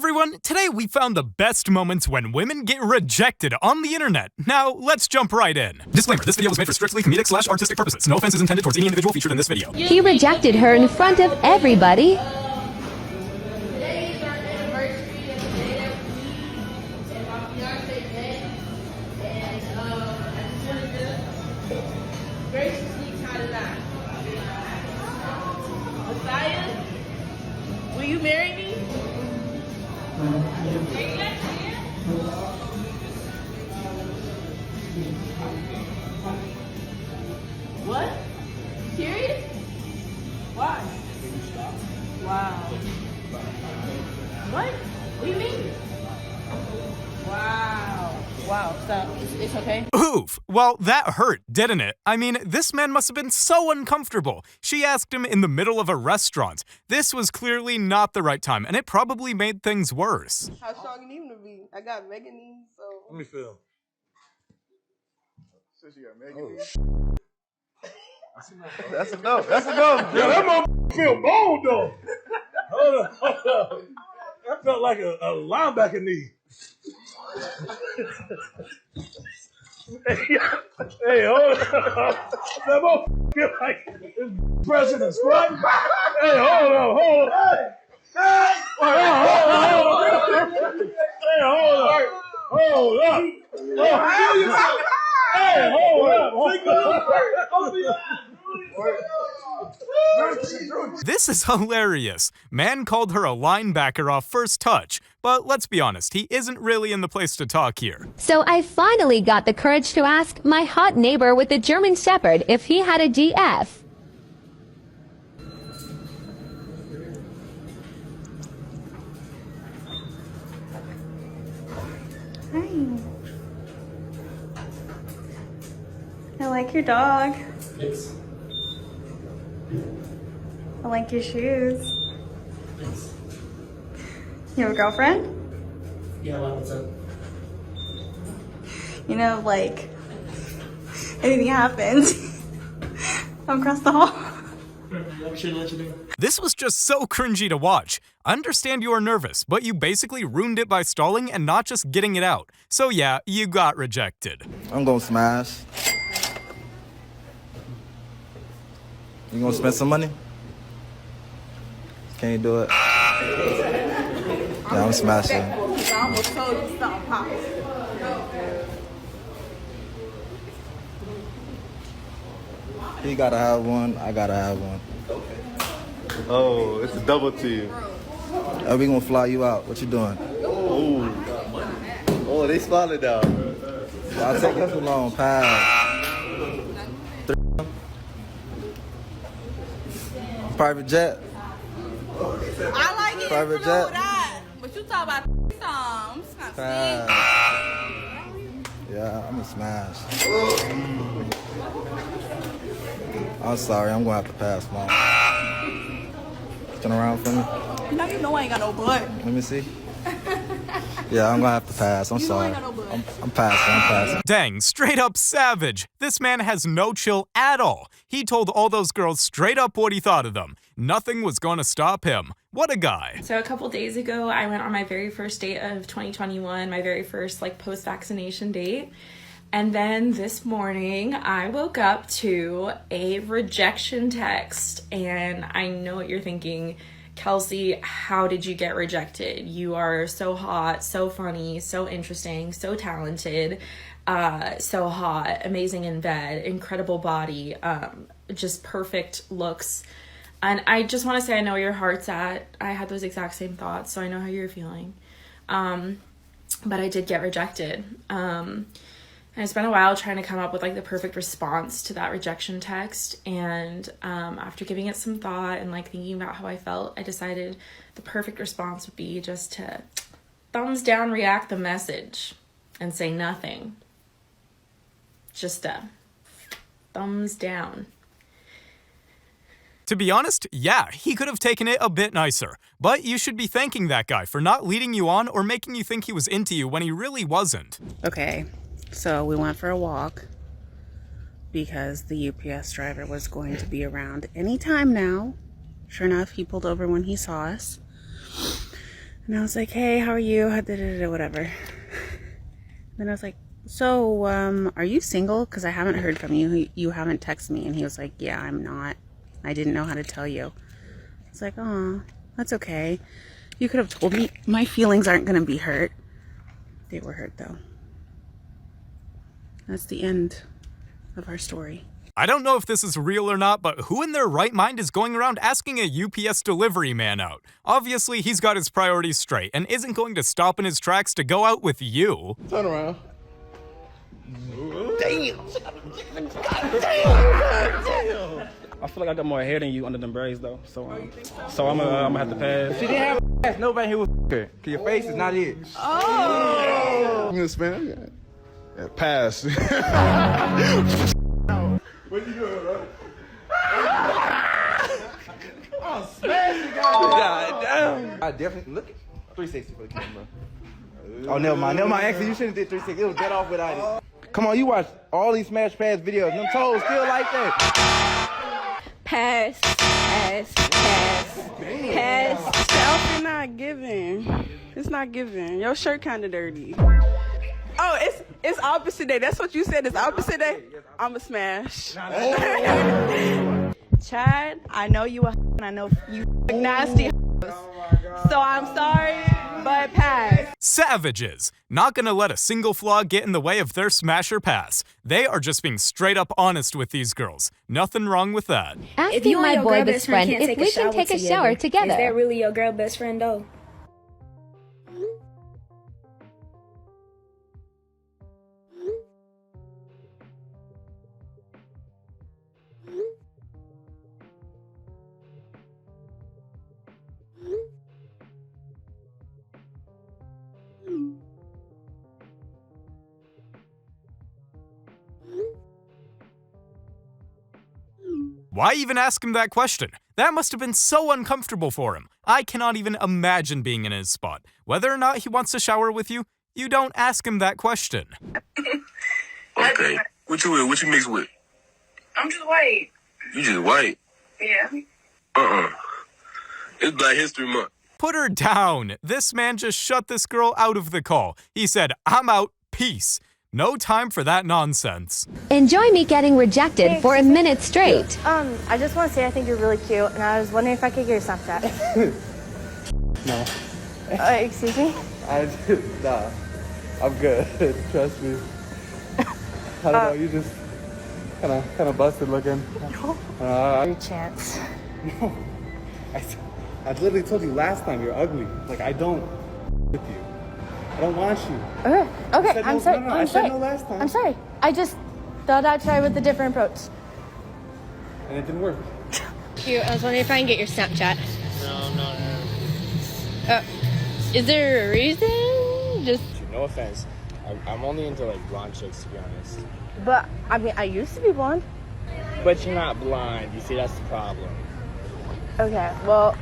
everyone, today we found the best moments when women get rejected on the internet. Now, let's jump right in. Disclaimer, this video was made for strictly comedic/artistic purposes. No offense is intended towards any individual featured in this video. He rejected her in front of everybody. Will you marry me? What? Serious? Why? Wow. What? What do you mean? Wow. Wow. So it's okay? Oof. Well, that hurt, didn't it? I mean, this man must have been so uncomfortable. She asked him in the middle of a restaurant. This was clearly not the right time, and it probably made things worse. How strong you need him to be? I got Megan knees, so. Let me feel. Since you got Megan knees. That's enough. That's enough. Yeah, that motherfucker feel bold though. Hold up. That felt like a linebacker knee. Hey, hold up. That motherfucker feel like it's president squat. Hey, hold up. Hey, hold up. Hey, hold up. This is hilarious. Man called her a linebacker off first touch, but let's be honest, he isn't really in the place to talk here. So I finally got the courage to ask my hot neighbor with the German Shepherd if he had a DF. Hi. I like your dog. Thanks. I like your shoes. Thanks. You have a girlfriend? Yeah, what's up? You know, like, anything happens, I'm across the hall. I'm sure to let you know. This was just so cringy to watch. I understand you are nervous, but you basically ruined it by stalling and not just getting it out. So yeah, you got rejected. I'm gonna smash. You gonna spend some money? Can you do it? Yeah, I'm smashing. I almost told you something, Pop. He gotta have one, I gotta have one. Oh, it's a double team. Are we gonna fly you out? What you doing? Oh, they spotted down. I'll take us along, pass. Private jet. I like it. Private Private jet. jet. But you talk about some. It's kind of Yeah, I'm a smash. I'm sorry, I'm gonna have to pass, Mom. Turn around for me. Now you know I ain't got no butt. Let me see. Yeah, I'm gonna have to pass. I'm sorry. I got no butt. I'm passing. Dang, straight up savage. This man has no chill at all. He told all those girls straight up what he thought of them. Nothing was gonna stop him. What a guy. So a couple days ago, I went on my very first date of 2021, my very first post-vaccination date. And then this morning, I woke up to a rejection text. And I know what you're thinking. Kelsey, how did you get rejected? You are so hot, so funny, so interesting, so talented, so hot, amazing in bed, incredible body, just perfect looks. And I just want to say I know where your heart's at. I had those exact same thoughts, so I know how you're feeling. But I did get rejected. And I spent a while trying to come up with the perfect response to that rejection text. And after giving it some thought and thinking about how I felt, I decided the perfect response would be just to thumbs down react the message and say nothing. Just a thumbs down. To be honest, yeah, he could have taken it a bit nicer. But you should be thanking that guy for not leading you on or making you think he was into you when he really wasn't. Okay, so we went for a walk because the UPS driver was going to be around any time now. Sure enough, he pulled over when he saw us. And I was like, hey, how are you? Whatever. Then I was like, so, are you single? Because I haven't heard from you. You haven't texted me. And he was like, yeah, I'm not. I didn't know how to tell you. I was like, oh, that's okay. You could have told me. My feelings aren't going to be hurt. They were hurt, though. That's the end of our story. I don't know if this is real or not, but who in their right mind is going around asking a UPS delivery man out? Obviously, he's got his priorities straight and isn't going to stop in his tracks to go out with you. Turn around. Damn. I feel like I got more hair than you under them braids, though. So I'm gonna have to pass. She didn't have a ass. Nobody here was her. Cause your face is not it. Oh. I'm gonna spin. Yeah, pass. What you doing, bro? Oh, smash it, God damn. I definitely look at 360 for the camera. Oh, never mind. Actually, you shouldn't have did 360. It was dead off without it. Come on, you watch all these Smash Pass videos. Them toes still like that. Pass. Selfie not giving. It's not giving. Your shirt kind of dirty. Oh, it's opposite day. That's what you said. It's opposite day. I'm a smash. Chad, I know you and I know you nasty. So I'm sorry, but pass. Savages! Not gonna let a single flaw get in the way of their smasher pass. They are just being straight up honest with these girls. Nothing wrong with that. Asking my boy best friend if we can take a shower together. Is that really your girl best friend though? Why even ask him that question? That must have been so uncomfortable for him. I cannot even imagine being in his spot. Whether or not he wants to shower with you, you don't ask him that question. Okay. What you with? What you mix with? I'm just white. You just white? Yeah. It's Black History Month. Put her down. This man just shut this girl out of the call. He said, I'm out, peace. No time for that nonsense. Enjoy me getting rejected for a minute straight. I just want to say I think you're really cute, and I was wondering if I could get your Snapchat. No. Excuse me? Nah. I'm good. Trust me. I don't know. You just kind of busted looking. Your chance. No. I literally told you last time you're ugly. Like, I don't with you. I don't want you. Okay, I'm sorry. I said no last time. I'm sorry. I just thought I'd try with a different approach. And it didn't work. Cute. I was wondering if I can get your Snapchat. No. Is there a reason? Just. No offense. I'm only into like blonde chicks, to be honest. But I mean, I used to be blonde. But you're not blind. You see, that's the problem. Okay. Well.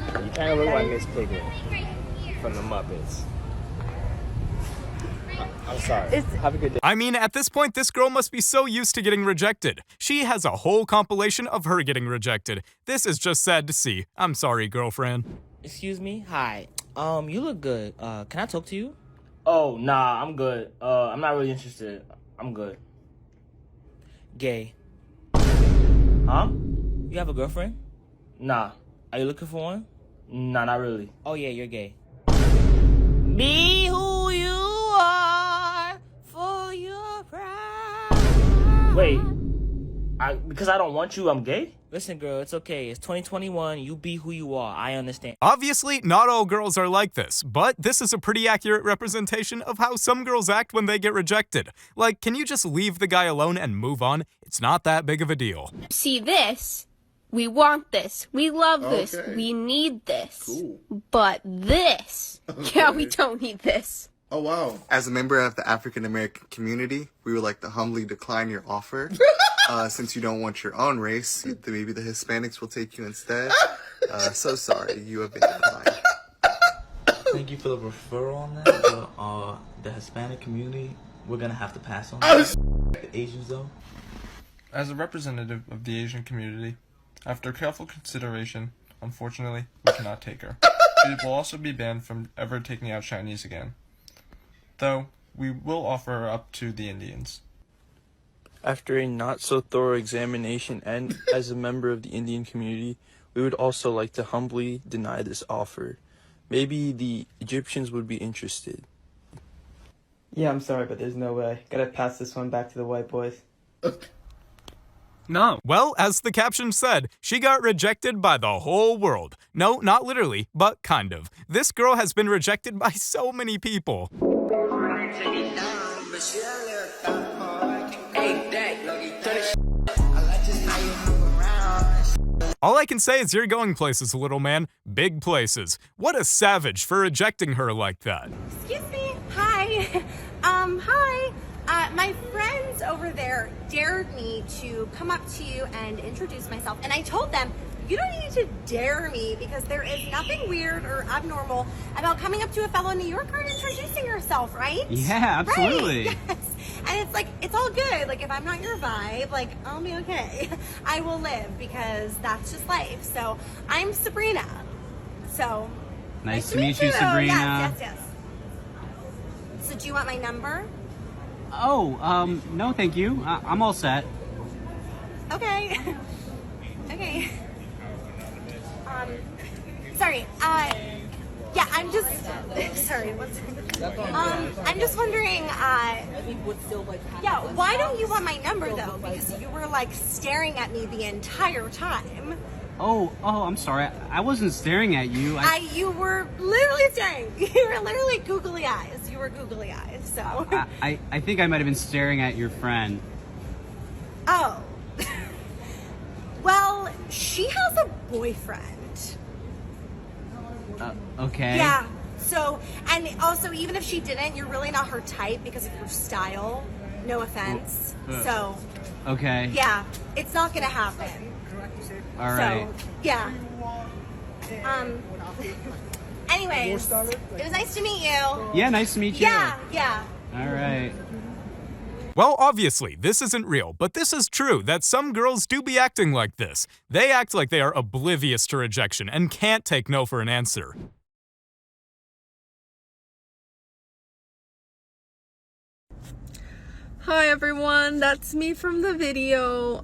You kind of look like Miss Piglet from the Muppets. I'm sorry. Have a good day. I mean, at this point, this girl must be so used to getting rejected. She has a whole compilation of her getting rejected. This is just sad to see. I'm sorry, girlfriend. Excuse me? Hi. You look good. Can I talk to you? Oh, nah, I'm good. I'm not really interested. I'm good. Gay. Huh? You have a girlfriend? Nah. Are you looking for one? Nah, not really. Oh, yeah, you're gay. Be who you are for your pride. Wait. Because I don't want you, I'm gay? Listen, girl, it's okay. It's 2021. You be who you are. I understand. Obviously, not all girls are like this, but this is a pretty accurate representation of how some girls act when they get rejected. Like, can you just leave the guy alone and move on? It's not that big of a deal. See this? We want this. We love this. We need this. Cool. But this, yeah, we don't need this. Oh, wow. As a member of the African American community, we would like to humbly decline your offer. Since you don't want your own race, maybe the Hispanics will take you instead. So sorry, you have been declined. Thank you for the referral on that, but the Hispanic community, we're gonna have to pass on that. The Asians, though. As a representative of the Asian community, after careful consideration, unfortunately, we cannot take her. we will also be banned from ever taking out Chinese again. Though, we will offer up to the Indians. After a not-so-thorough examination and as a member of the Indian community, we would also like to humbly deny this offer. Maybe the Egyptians would be interested. Yeah, I'm sorry, but there's no way. Gotta pass this one back to the white boys. No. Well, as the caption said, she got rejected by the whole world. No, not literally, but kind of. This girl has been rejected by so many people. All I can say is you're going places, little man. Big places. What a savage for rejecting her like that. Excuse me. Hi. Hi. My friends over there dared me to come up to you and introduce myself. And I told them, you don't need to dare me because there is nothing weird or abnormal about coming up to a fellow New Yorker and introducing yourself, right? Yeah, absolutely. Right, yes. And it's like, it's all good. Like, if I'm not your vibe, like, I'll be okay. I will live because that's just life. So, I'm Sabrina. So, Nice to meet you, Sabrina. Yes. So, do you want my number? Oh, no, thank you. I'm all set. Okay. Okay. Sorry, yeah, I'm just, sorry, I'm just wondering, yeah, why don't you want my number, though? Because you were, like, staring at me the entire time. Oh, I'm sorry. I wasn't staring at you. You were literally staring. You were literally googly eyes. You were googly eyes, so. I think I might have been staring at your friend. Oh. Well, she has a boyfriend. Okay. Yeah. So, and also, even if she didn't, you're really not her type because of your style. No offense. So. Okay. Yeah, it's not gonna happen. All right. So, yeah. Anyways, it was nice to meet you. Yeah, nice to meet you. Yeah. All right. Well, obviously, this isn't real, but this is true that some girls do be acting like this. They act like they are oblivious to rejection and can't take no for an answer. Hi everyone, that's me from the video.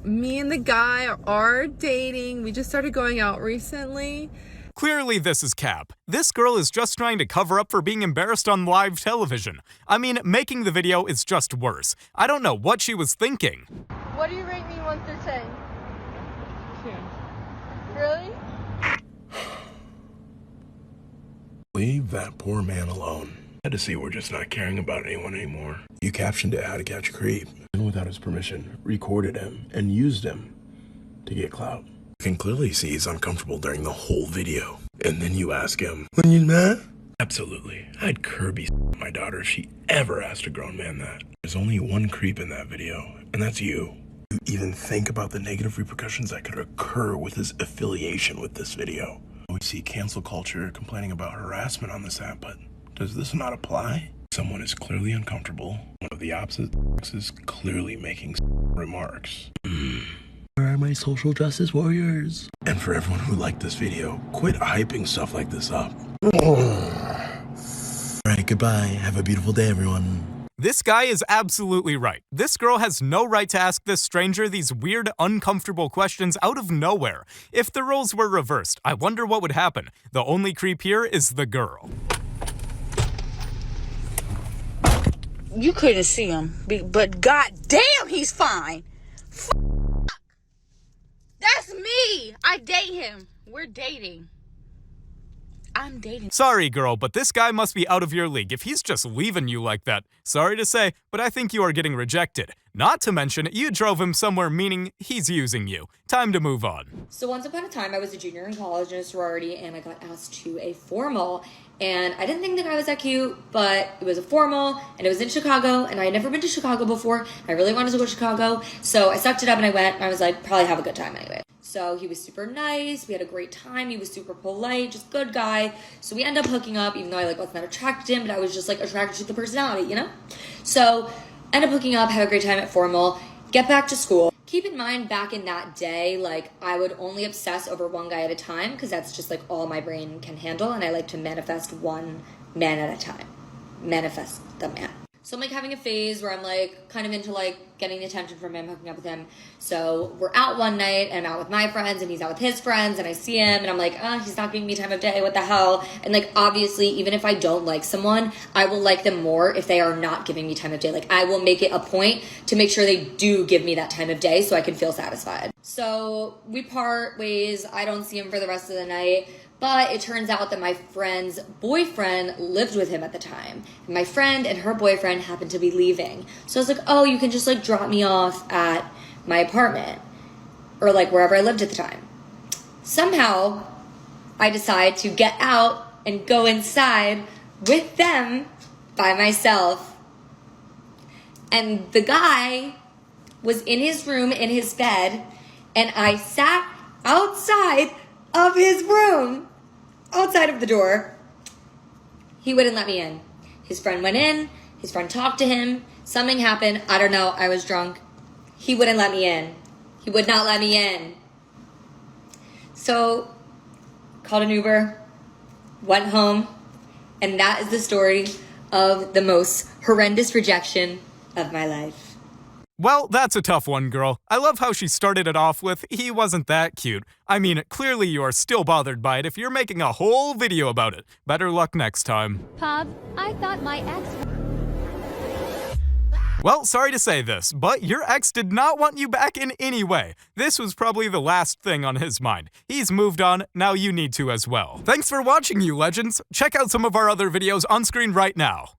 Me and the guy are dating. We just started going out recently. Clearly this is cap. This girl is just trying to cover up for being embarrassed on live television. I mean, making the video is just worse. I don't know what she was thinking. What do you rate me 1 through 10? 2. Really? Leave that poor man alone. I had to see we're just not caring about anyone anymore. You captioned it how to catch a creep, and without his permission, recorded him and used him to get clout. You can clearly see he's uncomfortable during the whole video. And then you ask him, "Are you mad?" Absolutely. I'd Kirby my daughter if she ever asked a grown man that. There's only one creep in that video, and that's you. You even think about the negative repercussions that could occur with his affiliation with this video. We see cancel culture complaining about harassment on this app, but does this not apply? Someone is clearly uncomfortable. One of the opposite sex is clearly making remarks. Where are my social justice warriors? And for everyone who liked this video, quit hyping stuff like this up. Alright, goodbye. Have a beautiful day, everyone. This guy is absolutely right. This girl has no right to ask this stranger these weird, uncomfortable questions out of nowhere. If the roles were reversed, I wonder what would happen. The only creep here is the girl. You couldn't see him, but goddamn, he's fine. That's me. I date him. We're dating. I'm dating. Sorry, girl, but this guy must be out of your league if he's just leaving you like that. Sorry to say, but I think you are getting rejected. Not to mention, you drove him somewhere, meaning he's using you. Time to move on. So once upon a time, I was a junior in college in a sorority, and I got asked to a formal. And I didn't think the guy was that cute, but it was a formal, and it was in Chicago, and I had never been to Chicago before. I really wanted to go to Chicago, so I sucked it up and I went, and I was like, probably have a good time anyway. So he was super nice, we had a great time, he was super polite, just good guy. So we ended up hooking up, even though I wasn't that attracted to him, but I was just attracted to the personality, you know? So ended up hooking up, had a great time at formal, get back to school. Keep in mind, back in that day, like, I would only obsess over one guy at a time because that's just, like, all my brain can handle, and I like to manifest one man at a time. Manifest the man. So I'm, like, having a phase where I'm, like, kind of into, like, getting the attention from him, hooking up with him. So we're out one night, and I'm out with my friends, and he's out with his friends, and I see him, and I'm like, oh, he's not giving me time of day, what the hell? And, like, obviously, even if I don't like someone, I will like them more if they are not giving me time of day. Like, I will make it a point to make sure they do give me that time of day so I can feel satisfied. So we part ways. I don't see him for the rest of the night. But it turns out that my friend's boyfriend lived with him at the time. And my friend and her boyfriend happened to be leaving. So I was like, oh, you can just, like, drop me off at my apartment. Or, like, wherever I lived at the time. Somehow, I decide to get out and go inside with them by myself. And the guy was in his room, in his bed, and I sat outside of his room, outside of the door. He wouldn't let me in. His friend went in, his friend talked to him, something happened, I don't know, I was drunk. He wouldn't let me in. He would not let me in. So, called an Uber, went home, and that is the story of the most horrendous rejection of my life. Well, that's a tough one, girl. I love how she started it off with, he wasn't that cute. I mean, clearly you are still bothered by it if you're making a whole video about it. Better luck next time. Pub, I thought my ex... Well, sorry to say this, but your ex did not want you back in any way. This was probably the last thing on his mind. He's moved on, now you need to as well. Thanks for watching, you legends. Check out some of our other videos on screen right now.